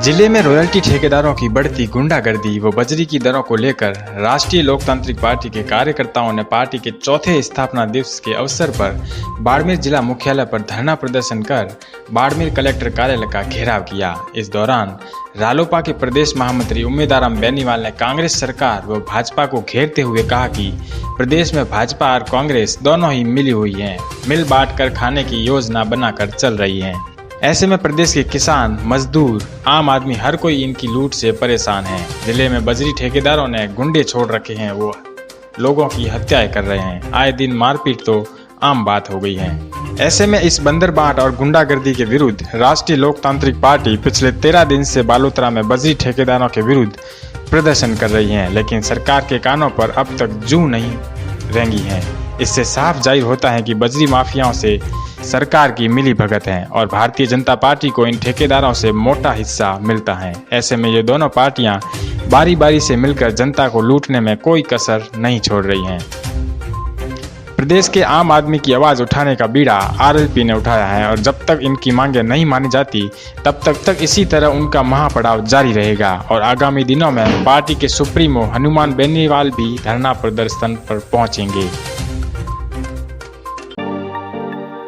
जिले में रॉयल्टी ठेकेदारों की बढ़ती गुंडागर्दी व बजरी की दरों को लेकर राष्ट्रीय लोकतांत्रिक पार्टी के कार्यकर्ताओं ने पार्टी के चौथे स्थापना दिवस के अवसर पर बाड़मेर जिला मुख्यालय पर धरना प्रदर्शन कर बाड़मेर कलेक्टर कार्यालय का घेराव किया। इस दौरान रालोपा के प्रदेश महामंत्री उम्मेदाराम बेनीवाल ने कांग्रेस सरकार व भाजपा को घेरते हुए कहा कि प्रदेश में भाजपा और कांग्रेस दोनों ही मिली हुई हैं, मिल बांट कर खाने की योजना बनाकर चल रही हैं। ऐसे में प्रदेश के किसान, मजदूर, आम आदमी हर कोई इनकी लूट से परेशान है। जिले में बजरी ठेकेदारों ने गुंडे छोड़ रखे हैं, वो लोगों की हत्याएं कर रहे हैं। आए दिन मारपीट तो आम बात हो गई है। ऐसे में इस बंदरबाट और गुंडागर्दी के विरुद्ध राष्ट्रीय लोकतांत्रिक पार्टी पिछले 13 दिन से बालोतरा में बजरी ठेकेदारों के विरुद्ध प्रदर्शन कर रही है, लेकिन सरकार के कानों पर अब तक जूं नहीं रेंगी है। इससे साफ जाहिर होता है कि बजरी माफियाओं से सरकार की मिली भगत है और भारतीय जनता पार्टी को इन ठेकेदारों से मोटा हिस्सा मिलता है। ऐसे में ये दोनों पार्टियां बारी बारी से मिलकर जनता को लूटने में कोई कसर नहीं छोड़ रही हैं। प्रदेश के आम आदमी की आवाज उठाने का बीड़ा आरएलपी ने उठाया है और जब तक इनकी मांगें नहीं मानी जाती तब तक इसी तरह उनका महापड़ाव जारी रहेगा और आगामी दिनों में पार्टी के सुप्रीमो हनुमान बेनीवाल भी धरना प्रदर्शन पर पहुंचेंगे।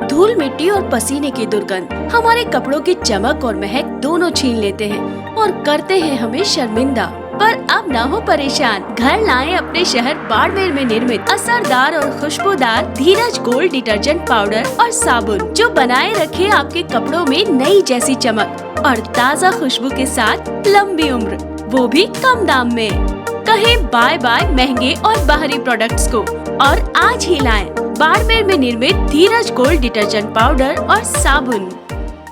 धूल मिट्टी और पसीने की दुर्गंध हमारे कपड़ों की चमक और महक दोनों छीन लेते हैं और करते हैं हमें शर्मिंदा। पर अब ना हो परेशान, घर लाएं अपने शहर बाड़मेर में निर्मित असरदार और खुशबूदार धीरज गोल्ड डिटर्जेंट पाउडर और साबुन, जो बनाए रखे आपके कपड़ों में नई जैसी चमक और ताज़ा खुशबू के साथ लंबी उम्र, वो भी कम दाम में। कहें बाय बाय महंगे और बाहरी प्रोडक्ट्स को और आज ही लाएं बाड़मेर में निर्मित धीरज गोल्ड डिटर्जेंट पाउडर और साबुन।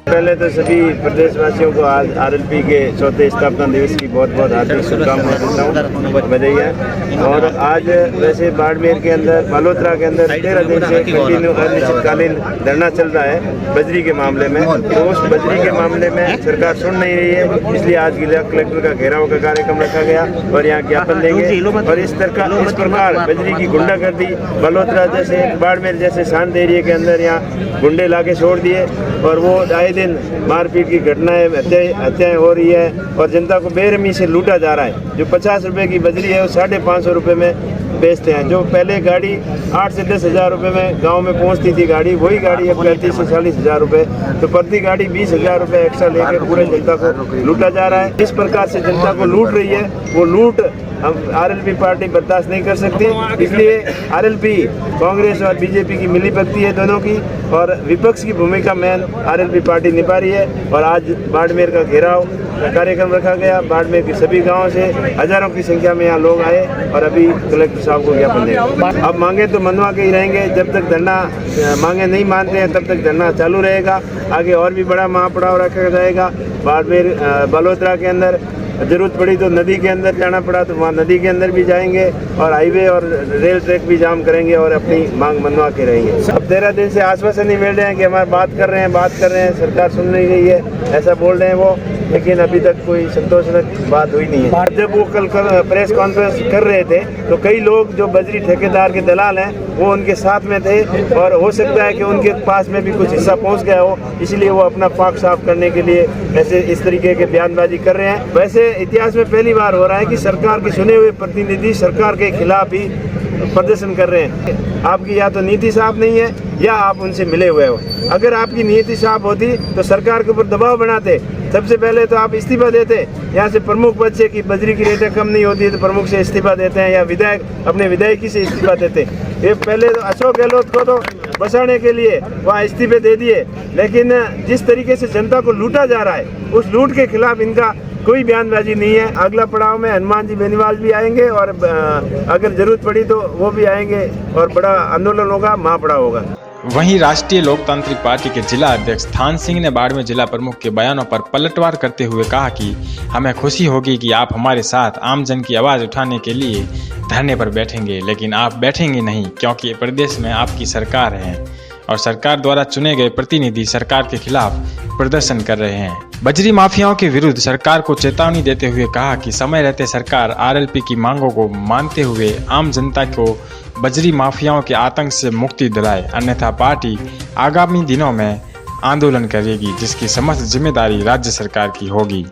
पहले तो सभी प्रदेशवासियों को आज आरएलपी के चौथे स्थापना दिवस की बहुत बहुत हार्दिक शुभकामनाएं देता हूँ, बधाई। और आज वैसे बाड़मेर के अंदर बालोतरा के अंदर 13 दिन से कंटिन्यू अनिश्चितकालीन धरना चल रहा है बजरी के मामले में। तो उस बजरी के मामले में सरकार सुन नहीं रही है, इसलिए आज जिला कलेक्टर का घेराव का कार्यक्रम रखा गया और यहाँ ज्ञापन देंगे। और इस प्रकार बजरी की गुंडागर्दी बालोतरा जैसे बाड़मेर जैसे शांत एरिया के अंदर यहाँ गुंडे ला के छोड़ दिए और वो आए दिन मारपीट की घटनाएं, हत्याएं हो रही है और जनता को बेरहमी से लूटा जा रहा है। जो 50 रुपए की बजरी है वो 550 रुपये में बेचते हैं। जो पहले गाड़ी 8 से 10 हज़ार रुपये में गांव में पहुंचती थी गाड़ी, वही गाड़ी अब 35 से 40 हज़ार रुपये। तो प्रति गाड़ी 20 हज़ार रुपये एक्स्ट्रा लेकर पूरे जनता को लूटा जा रहा है। इस प्रकार से जनता को लूट रही है, वो लूट हम आरएलपी पार्टी बर्दाश्त नहीं कर सकती। इसलिए आरएलपी कांग्रेस और बीजेपी की मिलीभगत है दोनों की, और विपक्ष की भूमिका मेन आरएलपी पार्टी निभा रही है। और आज बाड़मेर का घेराव का कार्यक्रम रखा गया। बाड़मेर के सभी गांवों से हजारों की संख्या में यहाँ लोग आए और अभी कलेक्टर साहब को ज्ञापन देंगे। अब मांगे तो मनवा के ही रहेंगे, जब तक धरना मांगे नहीं मानते हैं तब तक धरना चालू रहेगा। आगे और भी बड़ा महापड़ाव रखा जाएगा बाड़मेर बालोतरा के अंदर। जरूरत पड़ी तो नदी के अंदर जाना पड़ा तो वहाँ नदी के अंदर भी जाएंगे और हाईवे और रेल ट्रैक भी जाम करेंगे और अपनी मांग मनवा के रहेंगे। अब 13 दिन से आश्वासन नहीं मिल रहे हैं कि हमारे बात कर रहे हैं, सरकार सुन नहीं रही है, ऐसा बोल रहे हैं वो, लेकिन अभी तक कोई संतोषजनक बात हुई नहीं है। जब वो कल प्रेस कॉन्फ्रेंस कर रहे थे तो कई लोग जो बजरी ठेकेदार के दलाल हैं वो उनके साथ में थे और हो सकता है कि उनके पास में भी कुछ हिस्सा पहुंच गया हो, इसलिए वो अपना पाक साफ करने के लिए ऐसे इस तरीके के बयानबाजी कर रहे हैं। वैसे इतिहास में पहली बार हो रहा है कि सरकार के चुने हुए प्रतिनिधि सरकार के खिलाफ ही प्रदर्शन कर रहे हैं। आपकी या तो नीति साफ नहीं है या आप उनसे मिले हुए हो। अगर आपकी नीति साफ होती तो सरकार के ऊपर दबाव बनाते। सबसे पहले तो आप इस्तीफा देते, यहाँ से प्रमुख पद से कि बजरी की रेटें कम नहीं होती है तो प्रमुख से इस्तीफा देते हैं, या विधायक अपने विधायकी से इस्तीफा देते। ये पहले तो अशोक गहलोत को तो बचाने के लिए वहाँ इस्तीफे दे दिए, लेकिन जिस तरीके से जनता को लूटा जा रहा है उस लूट के खिलाफ इनका कोई बयानबाजी नहीं है। अगला पड़ाव में हनुमान जी बेनीवाल भी आएंगे और अगर जरूरत पड़ी तो वो भी आएंगे और बड़ा आंदोलन होगा, महापड़ाव होगा। वहीं राष्ट्रीय लोकतांत्रिक पार्टी के जिला अध्यक्ष थान सिंह ने बाड़मेर जिला प्रमुख के बयानों पर पलटवार करते हुए कहा कि हमें खुशी होगी कि आप हमारे साथ आमजन की आवाज़ उठाने के लिए धरने पर बैठेंगे, लेकिन आप बैठेंगे नहीं क्योंकि प्रदेश में आपकी सरकार है और सरकार द्वारा चुने गए प्रतिनिधि सरकार के खिलाफ प्रदर्शन कर रहे हैं। बजरी माफियाओं के विरुद्ध सरकार को चेतावनी देते हुए कहा कि समय रहते सरकार आरएलपी की मांगों को मानते हुए आम जनता को बजरी माफियाओं के आतंक से मुक्ति दिलाए, अन्यथा पार्टी आगामी दिनों में आंदोलन करेगी जिसकी समस्त जिम्मेदारी राज्य सरकार की होगी।